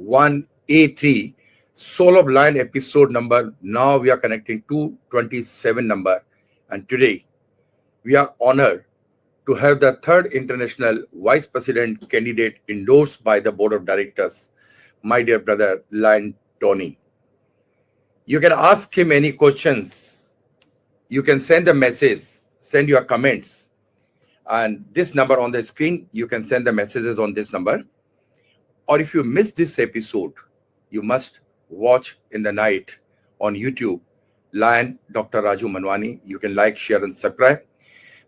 1A3 Soul of Lion episode number. Now we are connecting to 27 number. And today we are honored to have the third international vice president candidate endorsed by the board of directors, my dear brother Lion Tony. You can ask him any questions. You can send a message, send your comments. And this number on the screen, you can send the messages on this number. Or if you miss this episode, you must watch in the night on YouTube, Lion Dr. Raju Manwani. You can like, share, and subscribe.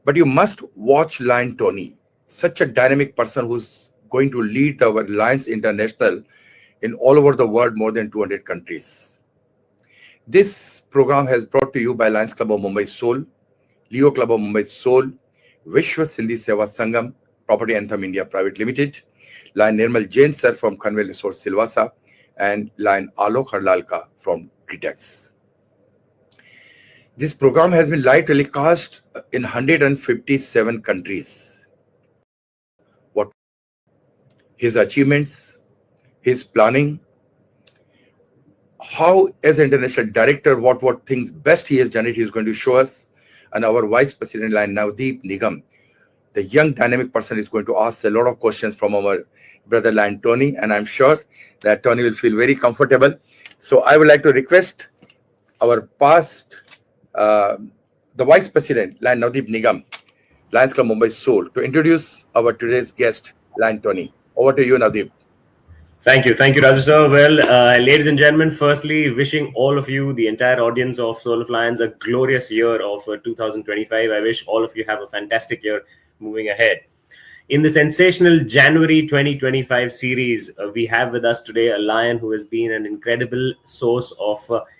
But you must watch Lion Tony, such a dynamic person who's going to lead our Lions International in all over the world, more than 200 countries. This program has brought to you by Lions Club of Mumbai Soul, Leo Club of Mumbai Soul, Vishwa Sindhi Seva Sangam, Property Anthem India Private Limited, Lion Nirmal Jain Sir from Kanwel Resort Silvassa, and Lion Alok Harlalka from Gritex. This program has been live telecast in 157 countries. What his achievements, his planning, how as an international director, what things best he has done it, he is going to show us. And our Vice President Lion Navdeep Nigam, the young dynamic person, is going to ask a lot of questions from our brother Lion Tony, and I'm sure that Tony will feel very comfortable. So I would like to request our the Vice President Lion Navdeep Nigam, Lions Club Mumbai Soul, to introduce our today's guest, Lion Tony. Over to you, Navdeep. Thank you, Raju sir. Well, ladies and gentlemen, firstly, wishing all of you, the entire audience of Soul of Lions, a glorious year of 2025. I wish all of you have a fantastic year moving ahead. In the sensational January 2025 series, we have with us today a lion who has been an incredible source of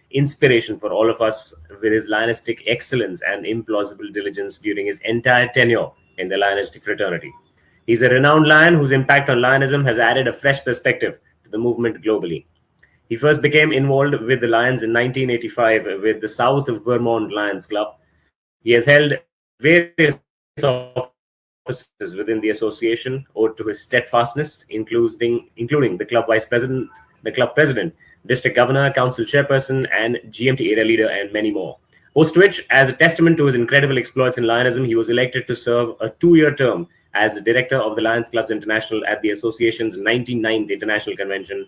inspiration for all of us with his lionistic excellence and implausible diligence during his entire tenure in the lionistic fraternity. He's a renowned lion whose impact on lionism has added a fresh perspective to the movement globally. He first became involved with the Lions in 1985 with the South of Vermont Lions Club. He has held various offices within the association owed to his steadfastness, including the club vice president, the club president, district governor, council chairperson, and GMT area leader, and many more. Post which, as a testament to his incredible exploits in lionism, he was elected to serve a 2-year term as the director of the Lions Clubs International at the association's 99th International Convention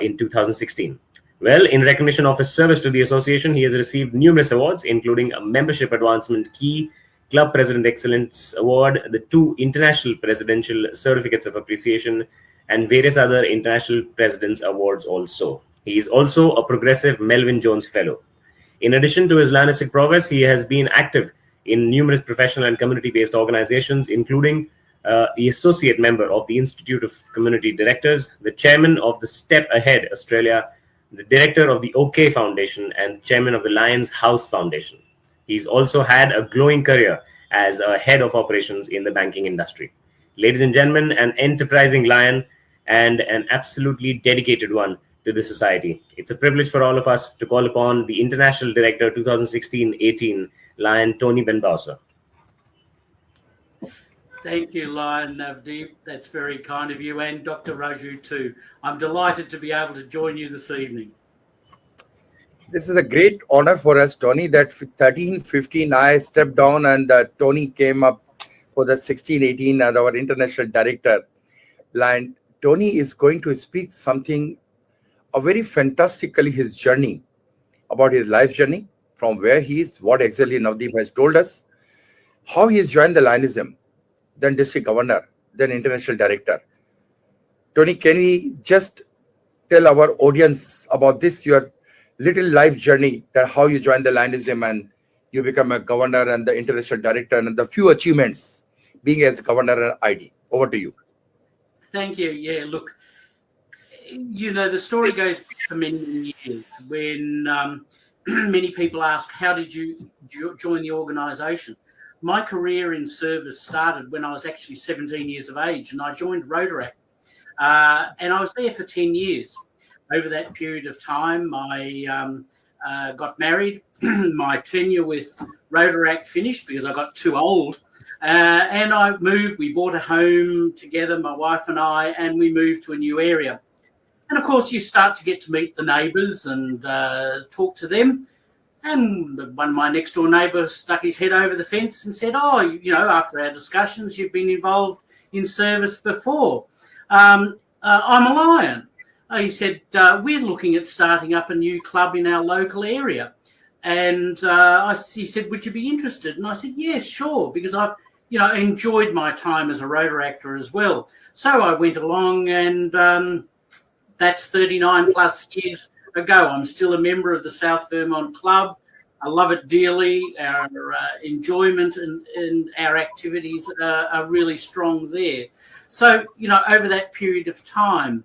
in 2016. Well, in recognition of his service to the association, he has received numerous awards, including a Membership Advancement Key, Club President Excellence Award, the 2 International Presidential Certificates of Appreciation, and various other International President's Awards also. He is also a progressive Melvin Jones Fellow. In addition to his lionistic prowess, he has been active in numerous professional and community-based organizations, including the associate member of the Institute of Community Directors, the chairman of the Step Ahead Australia, the director of the OK Foundation, and chairman of the Lions House Foundation. He's also had a glowing career as a head of operations in the banking industry. Ladies and gentlemen, an enterprising lion and an absolutely dedicated one to the society. It's a privilege for all of us to call upon the International Director 2016-18, Lion Tony Benbow, sir. Thank you, Lion Navdeep. That's very kind of you, and Dr. Raju too. I'm delighted to be able to join you this evening. This is a great honor for us, Tony, that 13-15 I stepped down and Tony came up for the 16-18 as our international director. Lion Tony is going to speak something, a very fantastically his journey, about his life journey, from where he is, what exactly Navdeep has told us, how he has joined the Lionism, then district governor, then international director. Tony, can we just tell our audience about this, your little life journey, that how you joined the Lionism and you become a governor and the international director and the few achievements being as governor and ID. Over to you. Thank you. Yeah, look, the story goes back for many years when many people ask, how did you join the organisation? My career in service started when I was actually 17 years of age, and I joined Rotaract. And I was there for 10 years. Over that period of time, I got married. My tenure with Rotaract finished because I got too old. And I moved. We bought a home together, my wife and I, and we moved to a new area. And of course, you start to get to meet the neighbours and talk to them. And one of my next door neighbours stuck his head over the fence and said, "Oh, you know, after our discussions, you've been involved in service before. I'm a Lion." He said, "We're looking at starting up a new club in our local area." And he said, "Would you be interested?" And I said, "Yes, sure," because I've, you know, enjoyed my time as a Rotoractor as well. So I went along, and that's 39 plus years ago. I'm still a member of the South Vermont Club. I love it dearly. Our enjoyment and our activities are really strong there. So, you know, over that period of time,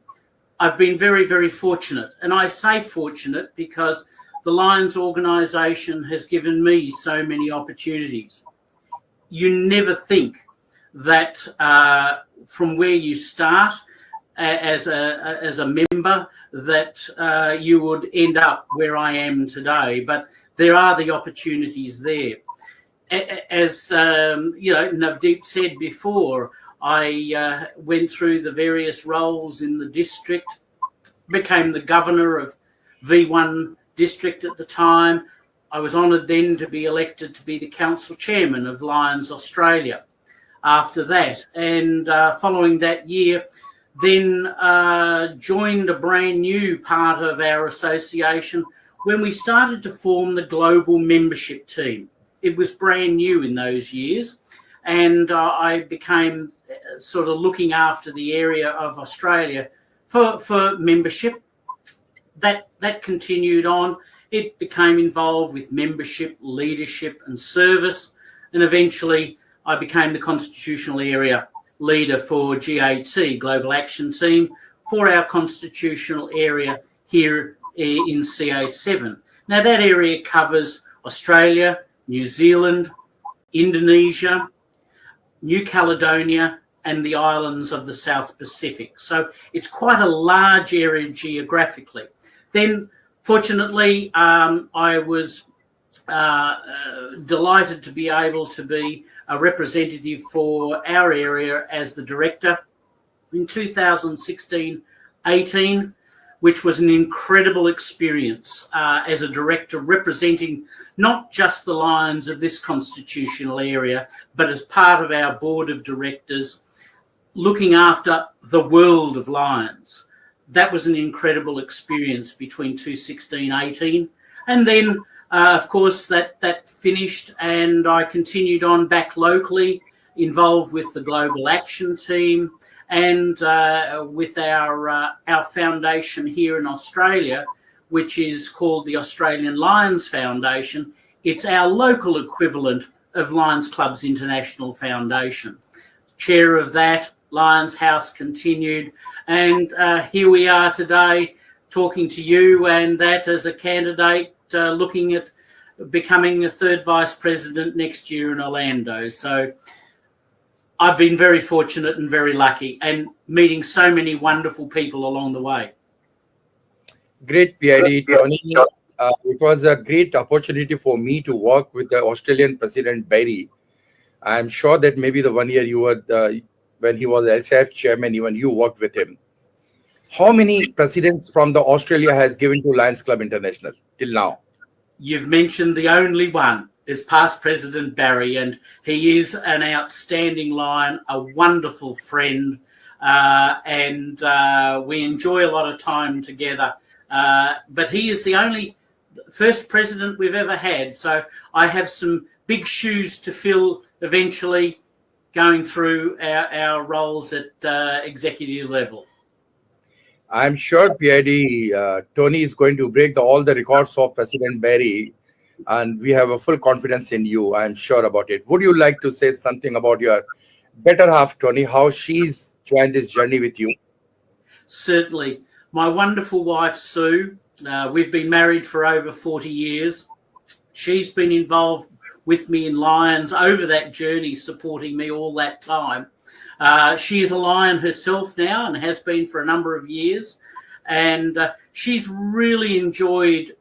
I've been very, very fortunate. And I say fortunate because the Lions organisation has given me so many opportunities. You never think that from where you start as a member that you would end up where I am today, but there are the opportunities there. As you know, Navdeep said before, I went through the various roles in the district, became the governor of V1 district at the time. I was honoured then to be elected to be the council chairman of Lions Australia after that. And following that year, then joined a brand new part of our association when we started to form the global membership team. It was brand new in those years. And I became sort of looking after the area of Australia for membership. That continued on. It became involved with membership, leadership and service. And eventually I became the constitutional area leader for GAT, Global Action Team, for our constitutional area here in CA7. Now that area covers Australia, New Zealand, Indonesia, New Caledonia and the islands of the South Pacific. So it's quite a large area geographically. Then, fortunately, I was delighted to be able to be a representative for our area as the director in 2016-18, which was an incredible experience as a director representing not just the Lions of this constitutional area, but as part of our board of directors, looking after the world of Lions. That was an incredible experience between 2016-18. And then, of course, that finished and I continued on back locally, involved with the Global Action Team and with our foundation here in Australia, which is called the Australian Lions Foundation. It's our local equivalent of Lions Clubs International Foundation. Chair of that, Lions House continued, and here we are today talking to you, and that as a candidate looking at becoming a third vice president next year in Orlando. So I've been very fortunate and very lucky, and meeting so many wonderful people along the way. Great, PID, Tony. It was a great opportunity for me to work with the Australian President Barry. I'm sure that maybe the 1 year you were, when he was SAF chairman, even you worked with him. How many presidents from the Australia has given to Lions Club International till now? You've mentioned the only one is past President Barry, and he is an outstanding Lion, a wonderful friend, and we enjoy a lot of time together. But he is the only first president we've ever had. So I have some big shoes to fill eventually going through our roles at executive level. I'm sure, PID, Tony is going to break all the records of President Barry, and we have a full confidence in you. I'm sure about it. Would you like to say something about your better half, Tony, how she's joined this journey with you? Certainly. My wonderful wife, Sue, we've been married for over 40 years. She's been involved with me in Lions over that journey, supporting me all that time. She is a Lion herself now and has been for a number of years. And she's really enjoyed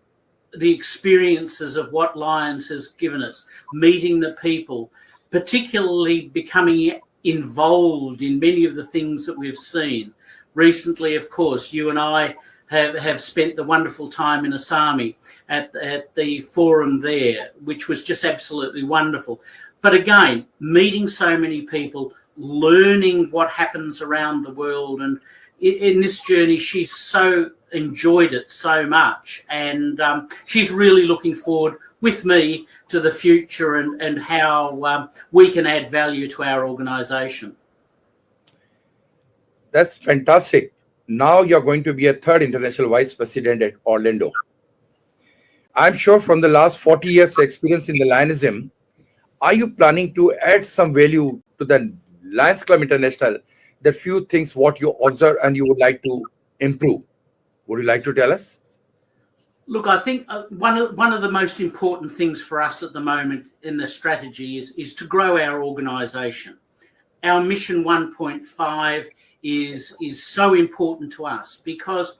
the experiences of what Lions has given us, meeting the people, particularly becoming involved in many of the things that we've seen. recently, of course, you and I have spent the wonderful time in Asami at the forum there, which was just absolutely wonderful. But again, meeting so many people, learning what happens around the world, and in this journey, she's so enjoyed it so much, and she's really looking forward with me to the future and how we can add value to our organisation. That's fantastic. Now you're going to be a third international vice president at Orlando. I'm sure from the last 40 years experience in the Lionism, are you planning to add some value to the Lions Club International, the few things what you observe and you would like to improve? Would you like to tell us? Look, I think one of the most important things for us at the moment in the strategy is to grow our organisation. Our Mission 1.5 is so important to us because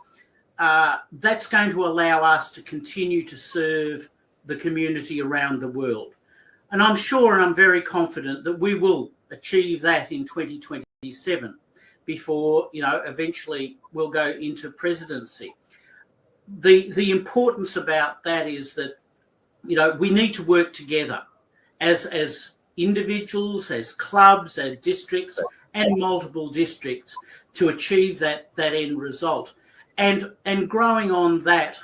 that's going to allow us to continue to serve the community around the world. And I'm sure and I'm very confident that we will achieve that in 2027 before, eventually we'll go into presidency. The importance about that is that, we need to work together as individuals, as clubs, as districts, and multiple districts to achieve that end result. And growing on that,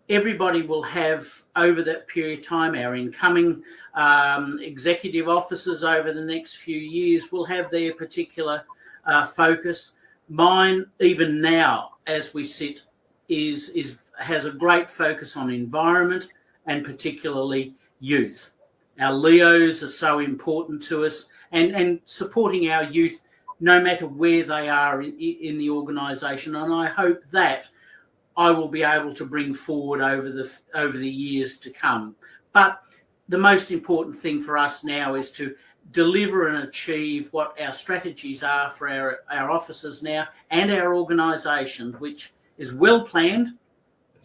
everybody will have, over that period of time, our incoming executive officers over the next few years will have their particular focus. Mine, even now, as we sit, has a great focus on environment and particularly youth. Our Leos are so important to us, and supporting our youth no matter where they are in the organisation. And I hope that I will be able to bring forward over the years to come. But the most important thing for us now is to deliver and achieve what our strategies are for our officers now and our organisation, which is well planned,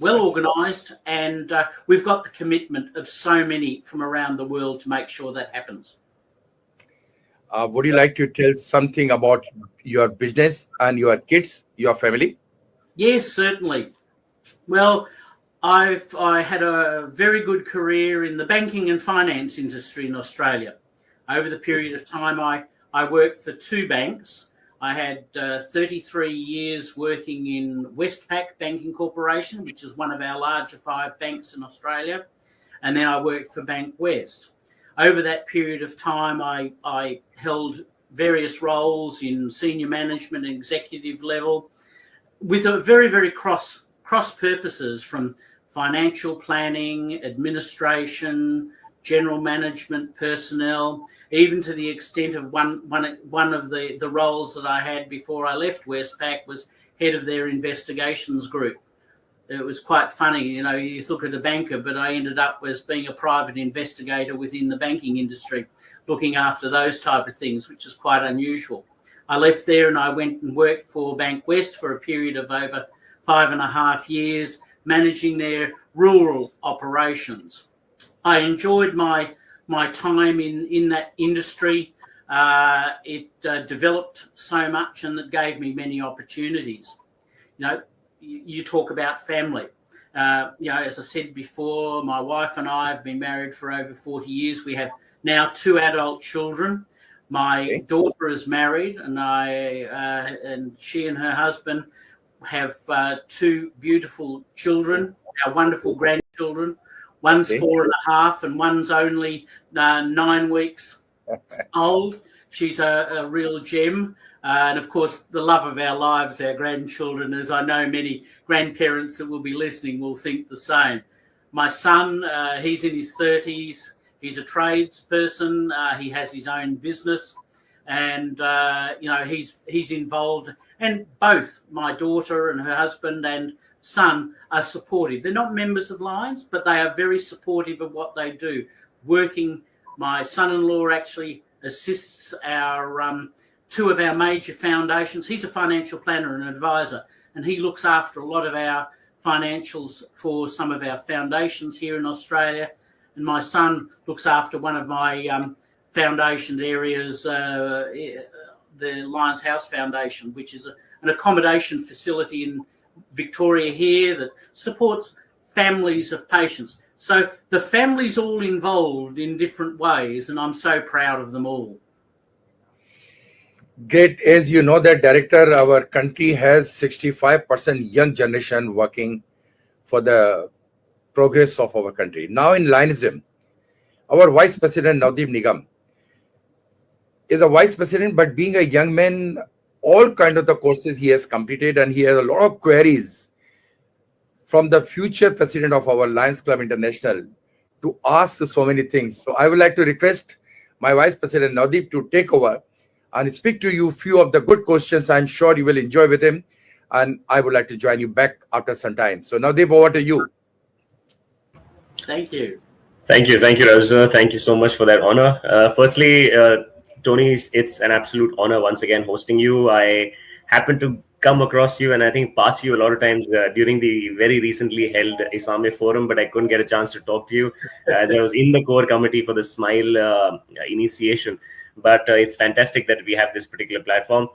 well organised, and we've got the commitment of so many from around the world to make sure that happens. Would you like to tell something about your business and your kids, your family? Yes, certainly. Well, I had a very good career in the banking and finance industry in Australia. Over the period of time, I worked for two banks. I had 33 years working in Westpac Banking Corporation, which is one of our larger 5 banks in Australia. And then I worked for Bankwest. Over that period of time, I held various roles in senior management and executive level with a very, very cross purposes, from financial planning, administration, general management, personnel, even to the extent of one of the roles that I had before I left Westpac was head of their investigations group. It was quite funny, you look at a banker, but I ended up as being a private investigator within the banking industry, looking after those type of things, which is quite unusual. I left there and I went and worked for Bankwest for a period of over 5.5 years, managing their rural operations. I enjoyed my time in that industry. It developed so much, and it gave me many opportunities. You talk about family. As I said before, my wife and I have been married for over 40 years. We have now 2 adult children. My daughter is married, and she and her husband have 2 beautiful children, our wonderful grandchildren. One's 4.5 and one's only 9 weeks old. She's a real gem. And of course, the love of our lives, our grandchildren, as I know many grandparents that will be listening will think the same. My son, he's in his 30s. He's a tradesperson. He has his own business, and he's involved. And both my daughter and her husband and son are supportive. They're not members of Lions, but they are very supportive of what they do. My son-in-law actually assists our 2 of our major foundations. He's a financial planner and advisor, and he looks after a lot of our financials for some of our foundations here in Australia. And my son looks after one of my foundations areas, the Lions House Foundation, which is an accommodation facility in Victoria here that supports families of patients. So the family's all involved in different ways, and I'm so proud of them all. Great. As you know that, Director, our country has 65% young generation working for the progress of our country. Now in Lionism, our Vice President Navdeep Nigam is a Vice President, but being a young man, all kind of the courses he has completed, and he has a lot of queries from the future President of our Lions Club International to ask so many things. So I would like to request my Vice President Navdeep to take over and speak to you few of the good questions. I'm sure you will enjoy with him, and I would like to join you back after some time. So Navdeep, over to you. Thank you. Thank you, Rajendra. Thank you so much for that honor. Firstly, Tony, it's an absolute honor once again hosting you. I happened to come across you and I think pass you a lot of times during the very recently held ISAME forum, but I couldn't get a chance to talk to you as I was in the core committee for the SMILE initiation. But it's fantastic that we have this particular platform.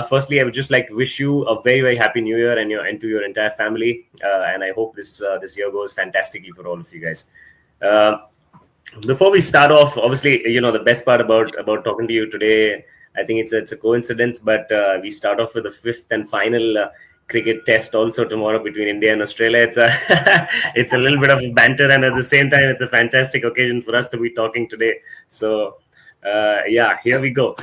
Firstly, I would just like to wish you a very, very happy New Year and to your entire family. And I hope this year goes fantastically for all of you guys. Before we start off, obviously, the best part about talking to you today, I think it's a coincidence, but we start off with the fifth and final cricket test also tomorrow between India and Australia. It's a little bit of banter, and at the same time, it's a fantastic occasion for us to be talking today. So, here we go.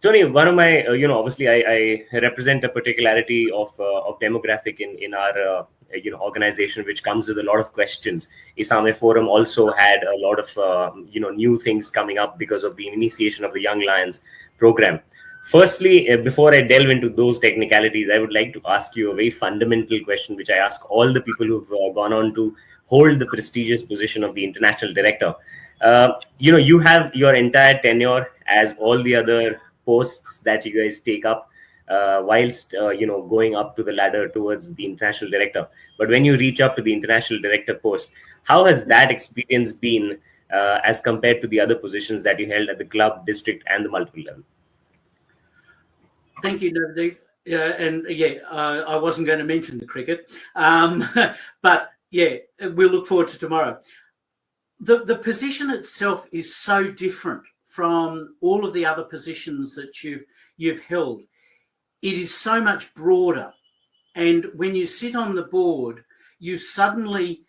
Tony, one of my, obviously I represent a particularity of demographic in our organization, which comes with a lot of questions. ISAME Forum also had a lot of new things coming up because of the initiation of the Young Lions program. Firstly, before I delve into those technicalities, I would like to ask you a very fundamental question, which I ask all the people who've gone on to hold the prestigious position of the international director. You have your entire tenure as all the other posts that you guys take up whilst going up to the ladder towards the international director. But when you reach up to the international director post, how has that experience been as compared to the other positions that you held at the club, district, and the multiple level? Thank you, Navdeep. I wasn't going to mention the cricket, but we'll look forward to tomorrow. The position itself is so different from all of the other positions that you've held. It is so much broader, and when you sit on the board, you suddenly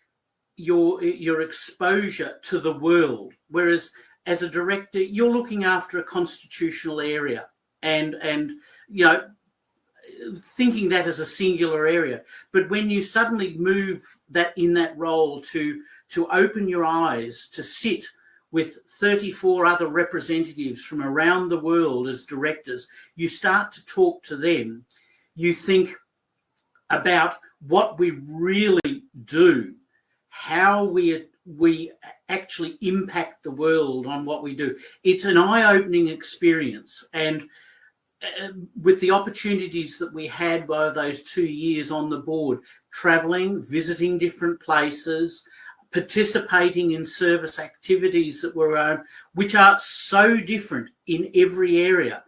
your exposure to the world. Whereas as a director, you're looking after a constitutional area, and thinking that as a singular area. But when you suddenly move that in that role to open your eyes, to sit with 34 other representatives from around the world as directors, you start to talk to them. You think about what we really do, how we actually impact the world on what we do. It's an eye-opening experience. And with the opportunities that we had by those 2 years on the board, traveling, visiting different places, participating in service activities that were on, which are so different in every area.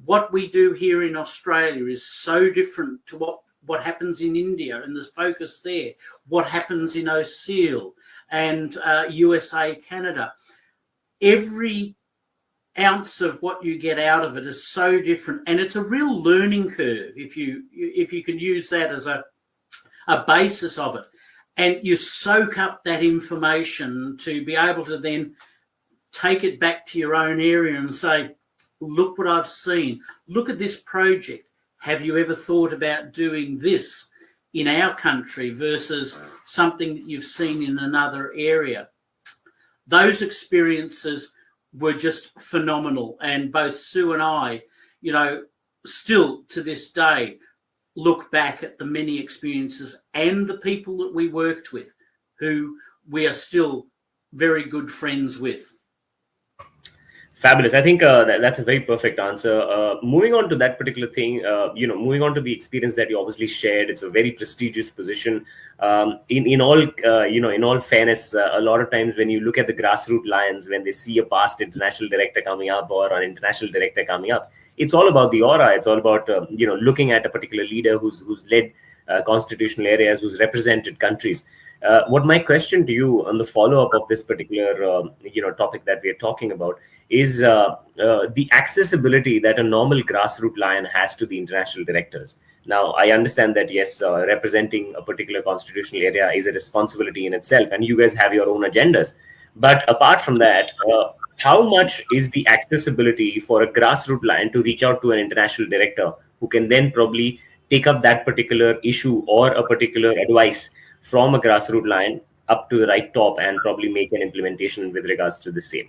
What we do here in Australia is so different to what happens in India and the focus there, what happens in OSCE and USA, Canada. Every ounce of what you get out of it is so different, and it's a real learning curve if you can use that as a basis of it. And you soak up that information to be able to then take it back to your own area and say, look what I've seen. Look at this project. Have you ever thought about doing this in our country versus something that you've seen in another area? Those experiences were just phenomenal. And both Sue and I, still to this day, look back at the many experiences and the people that we worked with, who we are still very good friends with. Fabulous. I think that's a very perfect answer. Moving on to that particular thing, moving on to the experience that you obviously shared, it's a very prestigious position. In all fairness, a lot of times when you look at the grassroots Lions, when they see a past international director coming up or an international director coming up, It's all about the aura. It's all about looking at a particular leader who's led constitutional areas, who's represented countries. What my question to you on the follow-up of this particular topic that we are talking about is the accessibility that a normal grassroots lion has to the international directors. Now, I understand that, yes, representing a particular constitutional area is a responsibility in itself, and you guys have your own agendas. But apart from that, how much is the accessibility for a grassroots lion to reach out to an international director who can then probably take up that particular issue or a particular advice from a grassroots lion up to the right top and probably make an implementation with regards to the same?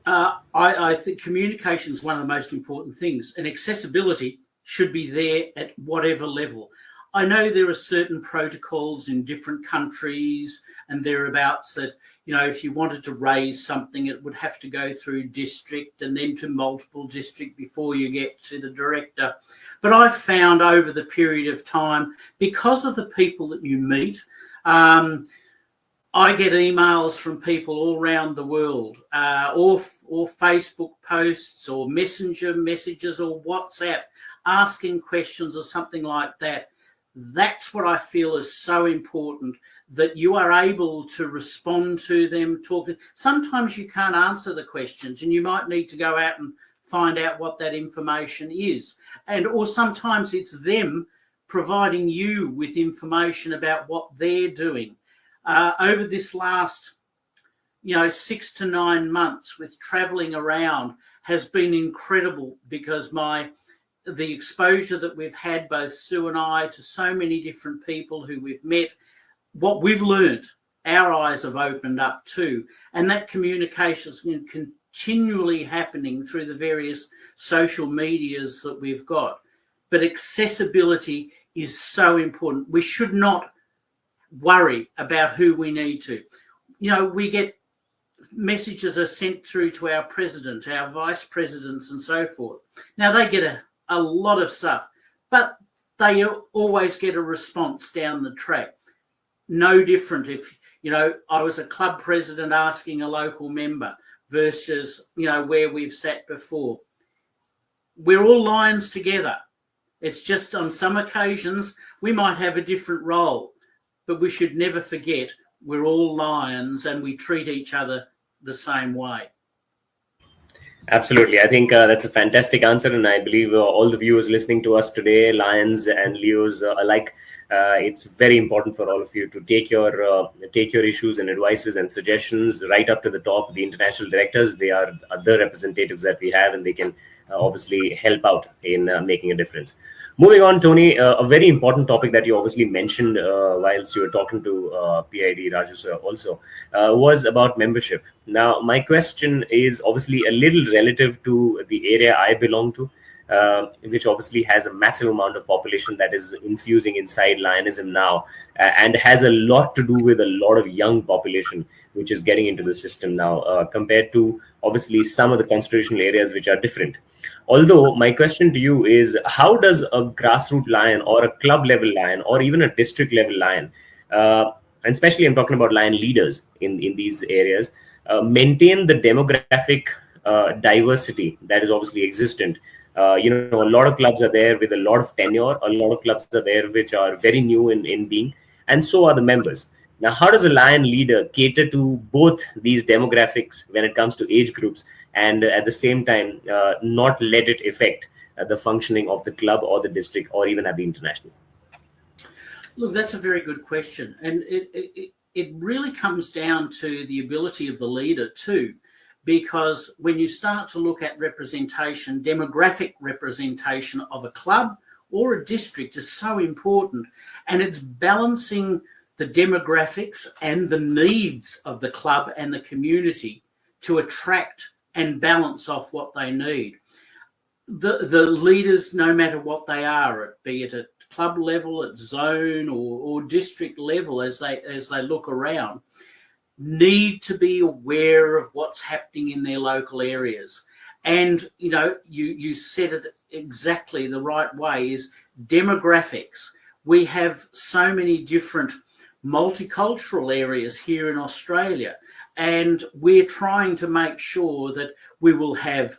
I think communication is one of the most important things, and accessibility should be there at whatever level. I know there are certain protocols in different countries and thereabouts that, if you wanted to raise something, it would have to go through district and then to multiple district before you get to the director. But I've found over the period of time, because of the people that you meet, I get emails from people all around the world, or Facebook posts or messenger messages or WhatsApp asking questions or something like that. That's what I feel is so important, that you are able to respond to them, talk to. Sometimes you can't answer the questions and you might need to go out and find out what that information is. Or sometimes it's them providing you with information about what they're doing. Over this last, 6 to 9 months with traveling around has been incredible, because the exposure that we've had, both Sue and I, to so many different people who we've met, what we've learned, our eyes have opened up too. And that communication is continually happening through the various social medias that we've got. But accessibility is so important. We should not worry about who we need to. We get messages are sent through to our president, our vice presidents and so forth. Now, they get a lot of stuff, but they always get a response down the track. No different if, I was a club president asking a local member versus, where we've sat before. We're all lions together. It's just on some occasions we might have a different role, but we should never forget we're all lions and we treat each other the same way. Absolutely. I think that's a fantastic answer. And I believe all the viewers listening to us today, Lions and Leos alike, it's very important for all of you to take your issues and advices and suggestions right up to the top. The international directors, they are the representatives that we have, and they can obviously help out in making a difference. Moving on, Tony, a very important topic that you obviously mentioned whilst you were talking to PID Raju sir also was about membership. Now, my question is obviously a little relative to the area I belong to, which obviously has a massive amount of population that is infusing inside Lionism now, and has a lot to do with a lot of young population which is getting into the system now, compared to obviously some of the constitutional areas which are different. Although my question to you is, how does a grassroots lion or a club level lion or even a district level lion, and especially I'm talking about lion leaders in these areas, maintain the demographic diversity that is obviously existent? A lot of clubs are there with a lot of tenure, a lot of clubs are there which are very new in being, and so are the members. Now, how does a lion leader cater to both these demographics when it comes to age groups, and at the same time not let it affect the functioning of the club or the district or even at the international? Look, that's a very good question. And it really comes down to the ability of the leader too, because when you start to look at representation, demographic representation of a club or a district is so important, and it's balancing the demographics and the needs of the club and the community to attract and balance off what they need. The leaders, no matter what they are, be it at club level, at zone or district level, as they look around, need to be aware of what's happening in their local areas. And, you said it exactly the right way, is demographics. We have so many different multicultural areas here in Australia, and we're trying to make sure that we will have,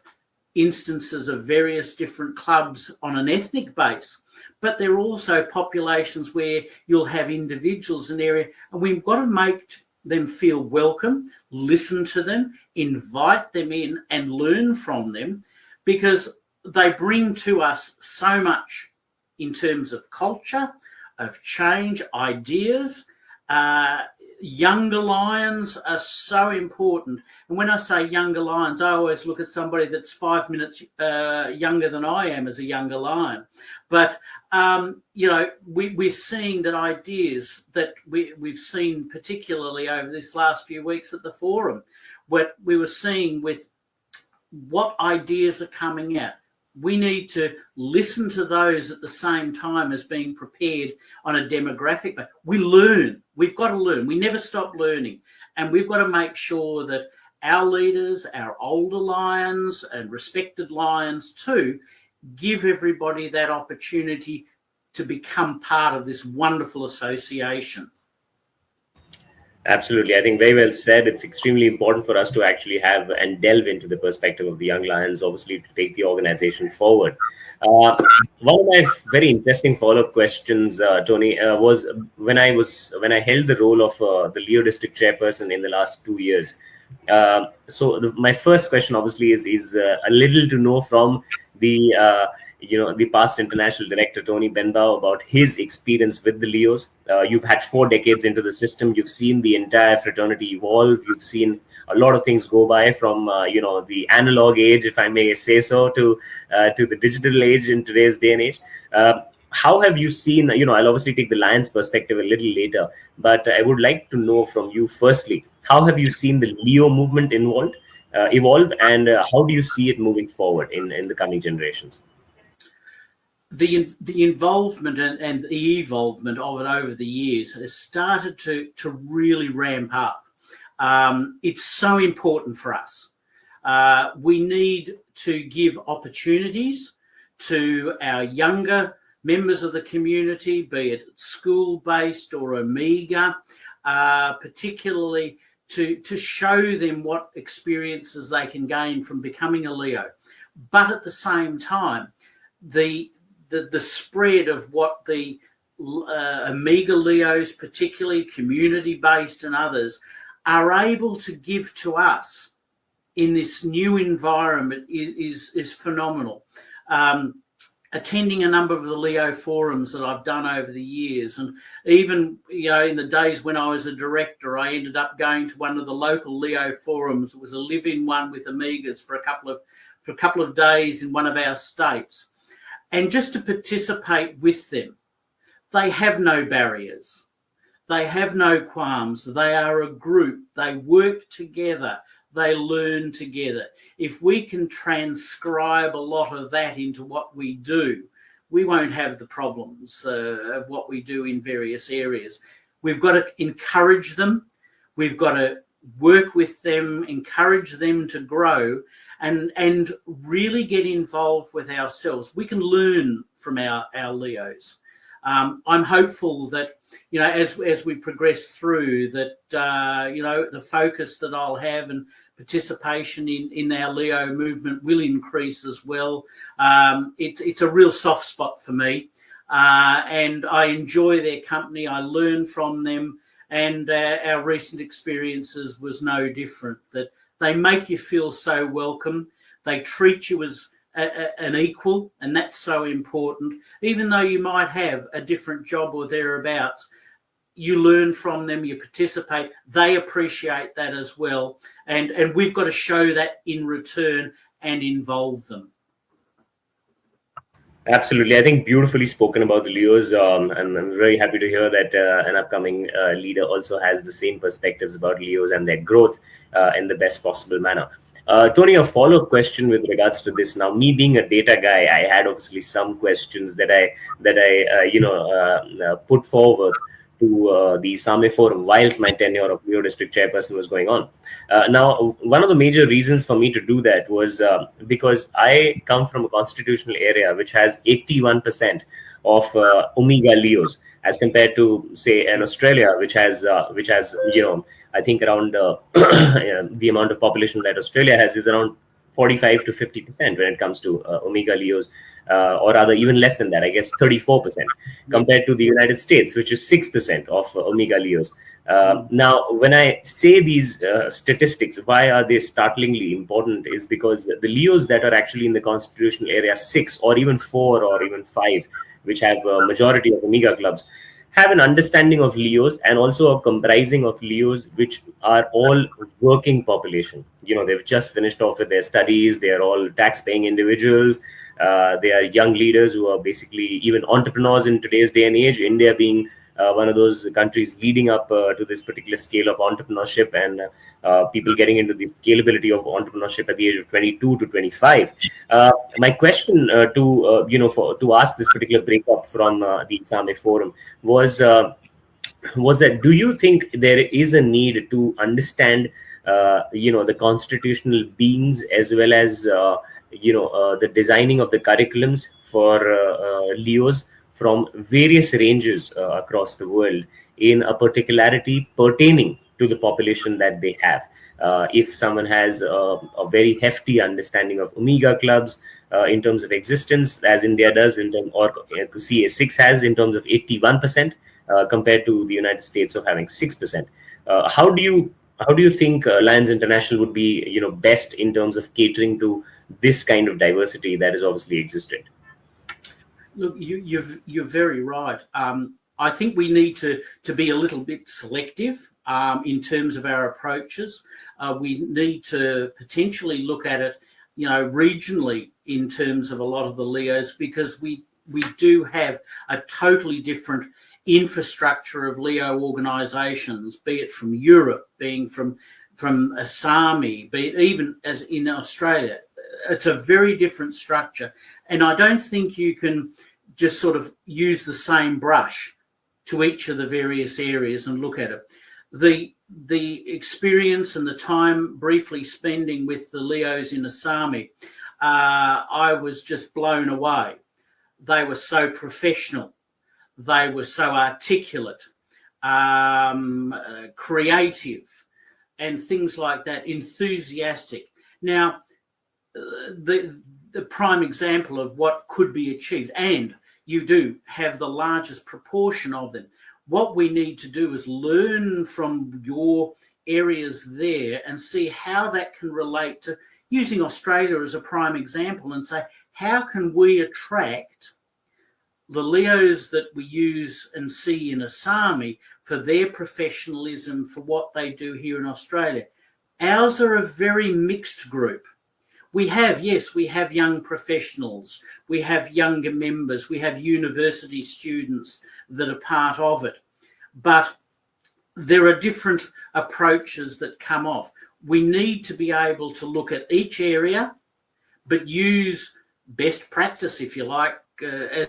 instances of various different clubs on an ethnic base, but there are also populations where you'll have individuals in the area, and we've got to make them feel welcome, listen to them, invite them in and learn from them, because they bring to us so much in terms of culture, of change, ideas. Younger lions are so important. And when I say younger lions, I always look at somebody that's 5 minutes younger than I am as a younger lion. But, we're seeing that ideas that we've seen particularly over this last few weeks at the forum, what we were seeing with what ideas are coming out. We need to listen to those at the same time as being prepared on a demographic. But we learn. We've got to learn. We never stop learning. And we've got to make sure that our leaders, our older lions and respected lions too, give everybody that opportunity to become part of this wonderful association. Absolutely. I think very well said. It's extremely important for us to actually have and delve into the perspective of the young lions, obviously, to take the organization forward. One of my very interesting follow-up questions, Tony, was when I held the role of the Leo district chairperson in the last 2 years. My first question, obviously, is a little to know from the past international director, Tony Benbow, about his experience with the Leos. You've had 4 decades into the system. You've seen the entire fraternity evolve. You've seen a lot of things go by from, the analog age, if I may say so, to the digital age in today's day and age. How have you seen, I'll obviously take the Lions perspective a little later, but I would like to know from you, firstly, how have you seen the Leo movement evolve, and how do you see it moving forward in the coming generations? The involvement and the evolvement of it over the years has started to really ramp up. It's so important for us. We need to give opportunities to our younger members of the community, be it school-based or Omega, particularly to show them what experiences they can gain from becoming a Leo. But at the same time, the spread of what the Omega Leos, particularly community-based and others, are able to give to us in this new environment is phenomenal. Attending a number of the Leo forums that I've done over the years, and even in the days when I was a director, I ended up going to one of the local Leo forums. It was a live-in one with Omegas for a couple of days in one of our states. And just to participate with them, they have no barriers. They have no qualms. They are a group. They work together. They learn together. If we can transcribe a lot of that into what we do, we won't have the problems of what we do in various areas. We've got to encourage them. We've got to work with them, encourage them to grow, and really get involved with ourselves. We can learn from our Leos. I'm hopeful that, as we progress through, that, the focus that I'll have and participation in our Leo movement will increase as well. It's a real soft spot for me, and I enjoy their company. I learn from them, and our recent experiences was no different. That they make you feel so welcome. They treat you as an equal, and that's so important. Even though you might have a different job or thereabouts, you learn from them, you participate. They appreciate that as well. And we've got to show that in return and involve them. Absolutely. I think beautifully spoken about the Leos. And I'm very happy to hear that an upcoming leader also has the same perspectives about Leos and their growth in the best possible manner. Tony, a follow-up question with regards to this. Now, me being a data guy, I had obviously some questions that I put forward to the SAME Forum whilst my tenure of Leo District Chairperson was going on. Now, one of the major reasons for me to do that was because I come from a constitutional area which has 81% of Omega Leos, as compared to, say, in Australia, which has I think around the amount of population that Australia has is around 45 to 50% when it comes to Omega Leos, or rather even less than that, I guess 34%, compared to the United States, which is 6% of Omega Leos. Now, when I say these statistics, why are they startlingly important is because the Leos that are actually in the constitutional area 6 or even 4 or even 5, which have a majority of Omega clubs, have an understanding of Leos and also a comprising of Leos which are all working population. They've just finished off with their studies. They are all tax-paying individuals. They are young leaders who are basically even entrepreneurs in today's day and age, India being one of those countries leading up to this particular scale of entrepreneurship, and people getting into the scalability of entrepreneurship at the age of 22 to 25. My question to ask this particular breakup from the Islamic Forum was that, do you think there is a need to understand the constitutional beings as well as the designing of the curriculums for Leos from various ranges across the world in a particularity pertaining to the population that they have? If someone has a very hefty understanding of Omega clubs in terms of existence, as India does, or CA6 has in terms of 81%, compared to the United States of having 6%. How do you think Lions International would be best in terms of catering to this kind of diversity that is obviously existed? Look, you're very right. I think we need to be a little bit selective in terms of our approaches. We need to potentially look at it, regionally in terms of a lot of the Leos, because we do have a totally different infrastructure of Leo organisations, be it from Europe, being from Asami, be it even as in Australia. It's a very different structure. And I don't think you can just sort of use the same brush to each of the various areas and look at it. The experience and the time briefly spending with the Leos in Asami, I was just blown away. They were so professional. They were so articulate, creative, and things like that, enthusiastic. Now, the prime example of what could be achieved, and you do have the largest proportion of them. What we need to do is learn from your areas there and see how that can relate to using Australia as a prime example, and say, how can we attract the Leos that we use and see in Asami for their professionalism, for what they do here in Australia? Ours are a very mixed group. We have young professionals, we have younger members, we have university students that are part of it. But there are different approaches that come off. We need to be able to look at each area, but use best practice, if you like, as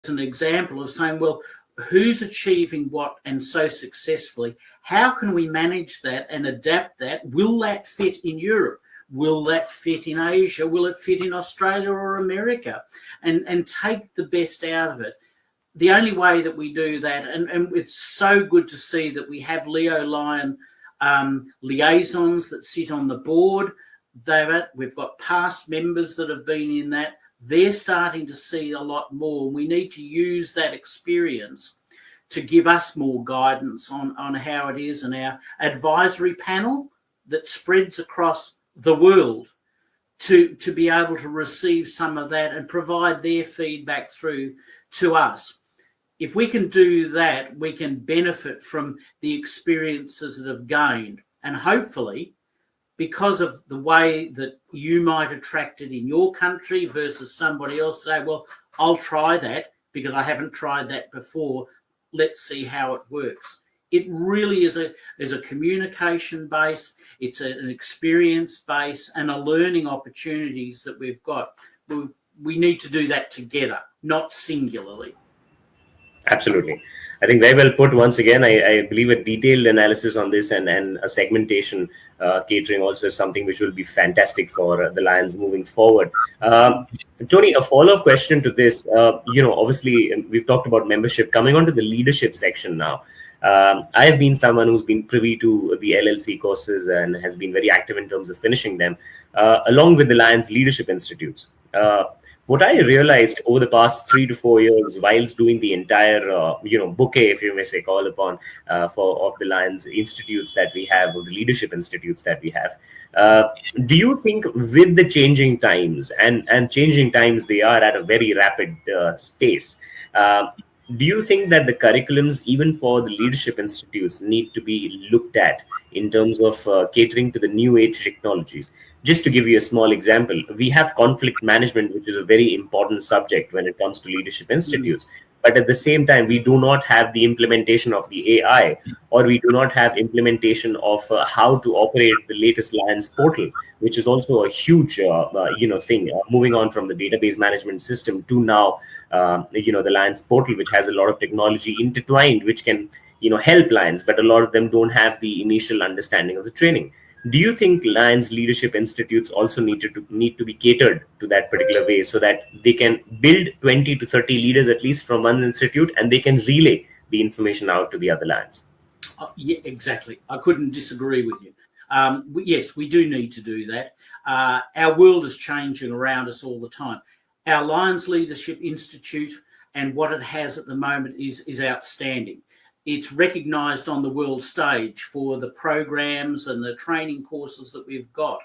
an example of saying, well, who's achieving what and so successfully? How can we manage that and adapt that? Will that fit in Europe? Will that fit in Asia? Will it fit in Australia or America? And take the best out of it. The only way that we do that, and it's so good to see that we have Leo Lion liaisons that sit on the board. We've got past members that have been in that. They're starting to see a lot more. We need to use that experience to give us more guidance on how it is, and our advisory panel that spreads across the world to be able to receive some of that and provide their feedback through to us. If we can do that, we can benefit from the experiences that have gained. And hopefully, because of the way that you might attract it in your country versus somebody else, say, well, I'll try that because I haven't tried that before. Let's see how it works. It really is a communication base. It's an experience base and a learning opportunities that we've got. We need to do that together, not singularly. Absolutely. I think very well put once again. I believe a detailed analysis on this and a segmentation catering also is something which will be fantastic for the Lions moving forward. Tony, a follow-up question to this. Obviously, we've talked about membership. Coming on to the leadership section now. I have been someone who's been privy to the LLC courses and has been very active in terms of finishing them, along with the Lions Leadership Institutes. What I realized over the past 3 to 4 years, whilst doing the entire, bouquet, if you may say, call upon of the Lions Institutes that we have, or the leadership institutes that we have, do you think with the changing times, and changing times, they are at a very rapid pace, do you think that the curriculums, even for the leadership institutes, need to be looked at in terms of catering to the new age technologies? Just to give you a small example, we have conflict management, which is a very important subject when it comes to leadership institutes. But at the same time, we do not have the implementation of the AI, or we do not have implementation of how to operate the latest Lions portal, which is also a huge thing. Moving on from the database management system to now, the Lions portal, which has a lot of technology intertwined, which can help Lions, but a lot of them don't have the initial understanding of the training. Do you think Lions Leadership Institutes also need to be catered to that particular way, so that they can build 20 to 30 leaders at least from one institute, and they can relay the information out to the other Lions? Yeah, exactly. I couldn't disagree with you. Yes, we do need to do that. Our world is changing around us all the time. Our Lions Leadership Institute and what it has at the moment is outstanding. It's recognised on the world stage for the programs and the training courses that we've got.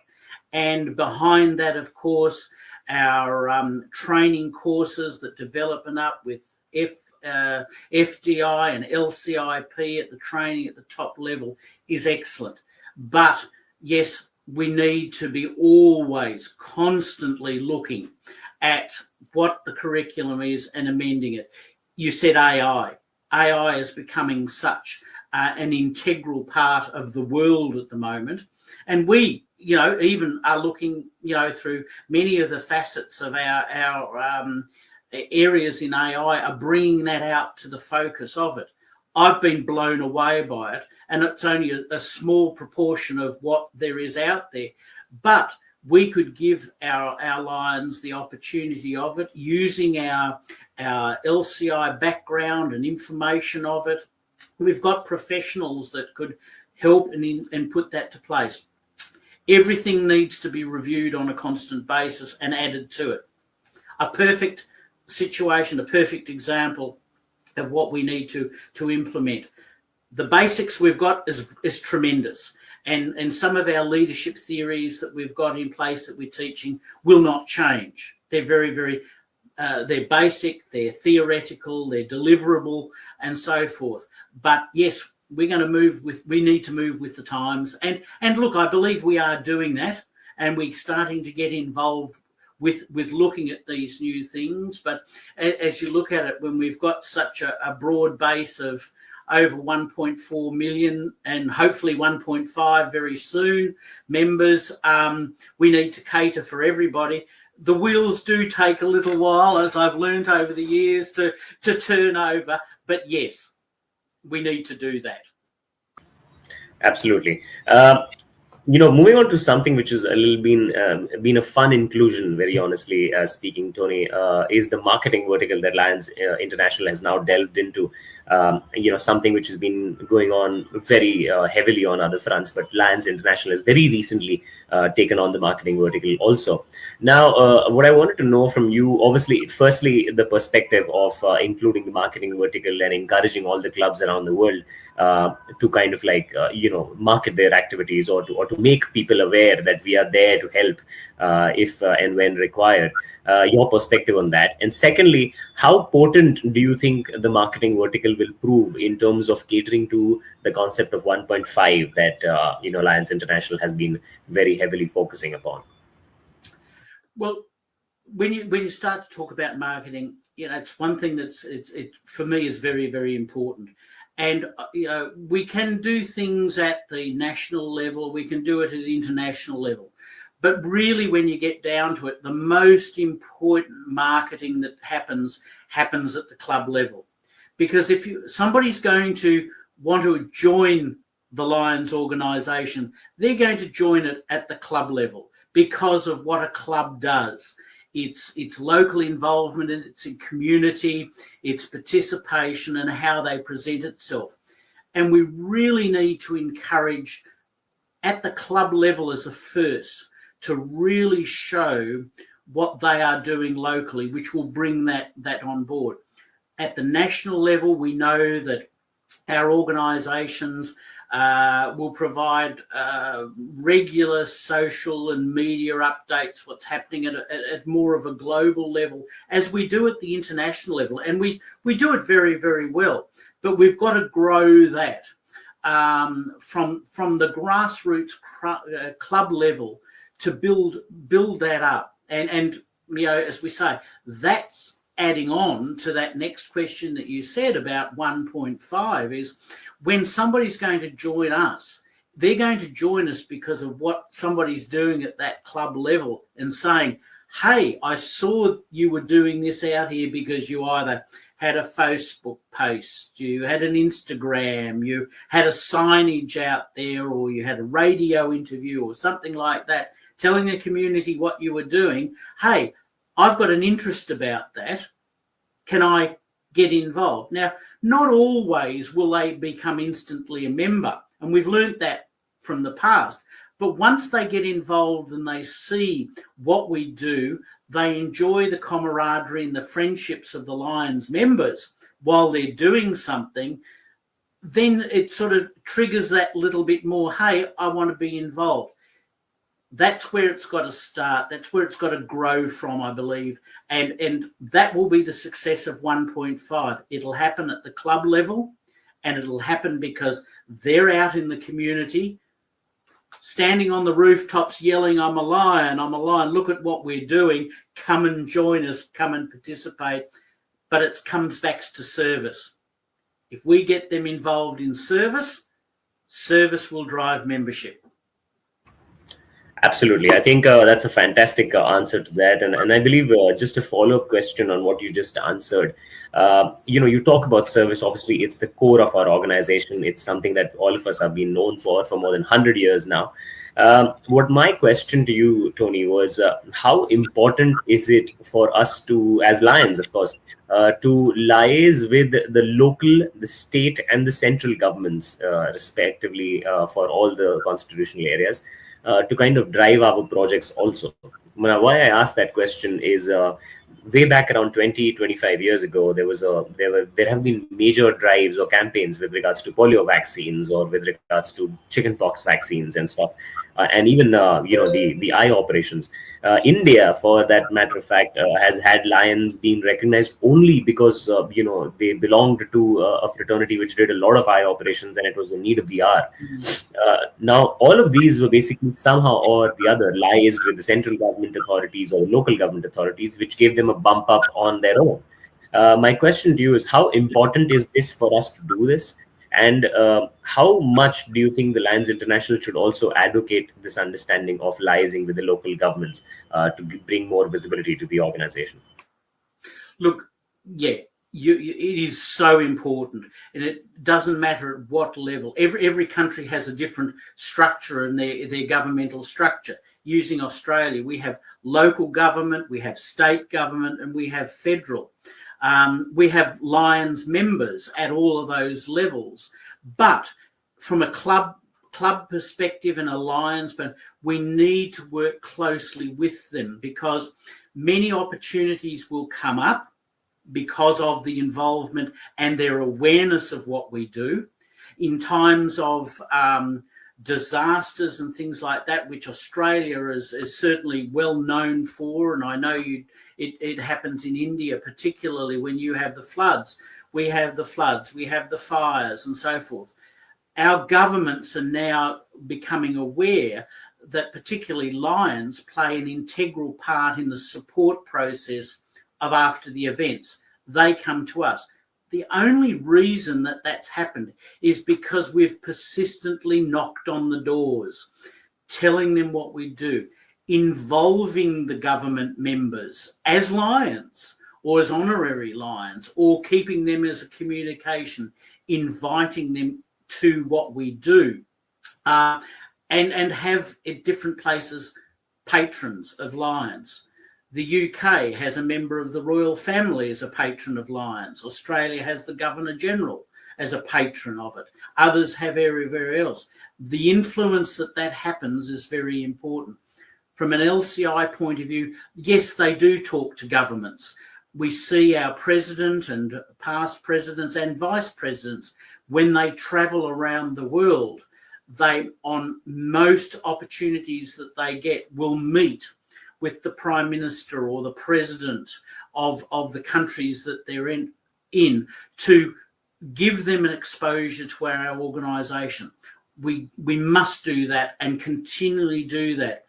And behind that, of course, our training courses that developing up with FDI and LCIP at the training at the top level is excellent. But yes, we need to be always constantly looking at what the curriculum is and amending it. You said AI. AI is becoming such an integral part of the world at the moment. And we, even are looking, through many of the facets of our areas in AI, are bringing that out to the focus of it. I've been blown away by it, and it's only a small proportion of what there is out there. But we could give our Lions the opportunity of it, using our LCI background and information of it. We've got professionals that could help and put that to place. Everything needs to be reviewed on a constant basis and added to it. A perfect situation, a perfect example of what we need to implement. The basics we've got is tremendous. And some of our leadership theories that we've got in place that we're teaching will not change. They're very, very, they're basic, they're theoretical, they're deliverable, and so forth. But yes, we need to move with the times. And look, I believe we are doing that, and we're starting to get involved with looking at these new things. But as you look at it, when we've got such a broad base of over 1.4 million and hopefully 1.5 very soon members, we need to cater for everybody. The wheels do take a little while, as I've learned over the years, to turn over. But yes, we need to do that. Absolutely. Moving on to something which is a little been a fun inclusion, very honestly speaking, Tony, is the marketing vertical that Lions International has now delved into. Something which has been going on very heavily on other fronts, but Lions International has very recently taken on the marketing vertical also. Now, what I wanted to know from you, obviously, firstly, the perspective of including the marketing vertical and encouraging all the clubs around the world to kind of market their activities, or to make people aware that we are there to help if and when required. Your perspective on that. And secondly, how potent do you think the marketing vertical will prove in terms of catering to the concept of 1.5 that Lions International has been very heavily focusing upon? Well, when you start to talk about marketing, it's one thing that's it for me is very, very important. And we can do things at the national level, we can do it at the international level. But really, when you get down to it, the most important marketing that happens at the club level. Because if somebody's going to want to join the Lions organisation, they're going to join it at the club level because of what a club does. It's local involvement, and it's in community, its participation, and how they present itself. And we really need to encourage at the club level as a first to really show what they are doing locally, which will bring that on board. At the national level, we know that our organisations will provide regular social and media updates, what's happening at more of a global level, as we do at the international level. And we do it very, very well. But we've got to grow that from the grassroots club level to build that up. And you know, as we say, that's adding on to that next question that you said about 1.5 is when somebody's going to join us, they're going to join us because of what somebody's doing at that club level and saying, hey, I saw you were doing this out here because you either had a Facebook post, you had an Instagram, you had a signage out there, or you had a radio interview or something like that, telling the community what you were doing. Hey, I've got an interest about that. Can I get involved? Now, not always will they become instantly a member, and we've learnt that from the past. But once they get involved and they see what we do, they enjoy the camaraderie and the friendships of the Lions members while they're doing something, then it sort of triggers that little bit more, hey, I want to be involved. That's where it's got to start. That's where it's got to grow from, I believe. And that will be the success of 1.5. It'll happen at the club level, and it'll happen because they're out in the community, standing on the rooftops yelling, I'm a lion, look at what we're doing, come and join us, come and participate. But it comes back to service. If we get them involved in service, service will drive membership. Absolutely. I think that's a fantastic answer to that. And I believe just a follow-up question on what you just answered. You talk about service. Obviously, it's the core of our organization. It's something that all of us have been known for more than 100 years now. What my question to you, Tony, was how important is it for us to, as Lions, of course, to liaise with the local, the state, and the central governments, respectively, for all the constitutional areas, to kind of drive our projects also? Now, why I asked that question is way back around 25 years ago, there have been major drives or campaigns with regards to polio vaccines or with regards to chickenpox vaccines and stuff, and even the eye operations. India, for that matter of fact, has had Lions being recognized only because they belonged to a fraternity which did a lot of eye operations, and it was a need of the hour. Now, all of these were basically somehow or the other liaised with the central government authorities or local government authorities, which gave them a bump up on their own. My question to you is, how important is this for us to do this? And how much do you think the Lions International should advocate this understanding of liaising with the local governments to bring more visibility to the organization? Look, yeah, it is so important, and it doesn't matter at what level. Every country has a different structure in their governmental structure. Using Australia, we have local government, we have state government, and we have federal. We have Lions members at all of those levels. But from a club perspective and a Lions, but we need to work closely with them, because many opportunities will come up because of the involvement and their awareness of what we do in times of disasters and things like that, which Australia is certainly well known for. And I know it happens in India, particularly when you have the floods. We have the floods, we have the fires and so forth. Our governments are now becoming aware that particularly Lions play an integral part in the support process of after the events. They come to us. The only reason that that's happened is because we've persistently knocked on the doors, telling them what we do, involving the government members as Lions or as honorary Lions, or keeping them as a communication, inviting them to what we do, and have at different places patrons of Lions. The UK has a member of the royal family as a patron of Lions. Australia has the Governor General as a patron of it. Others have everywhere else. The influence that happens is very important. From an LCI point of view, yes, they do talk to governments. We see our president and past presidents and vice presidents, when they travel around the world, they, on most opportunities that they get, will meet with the prime minister or the president of the countries that they're in to give them an exposure to our organisation. We must do that and continually do that.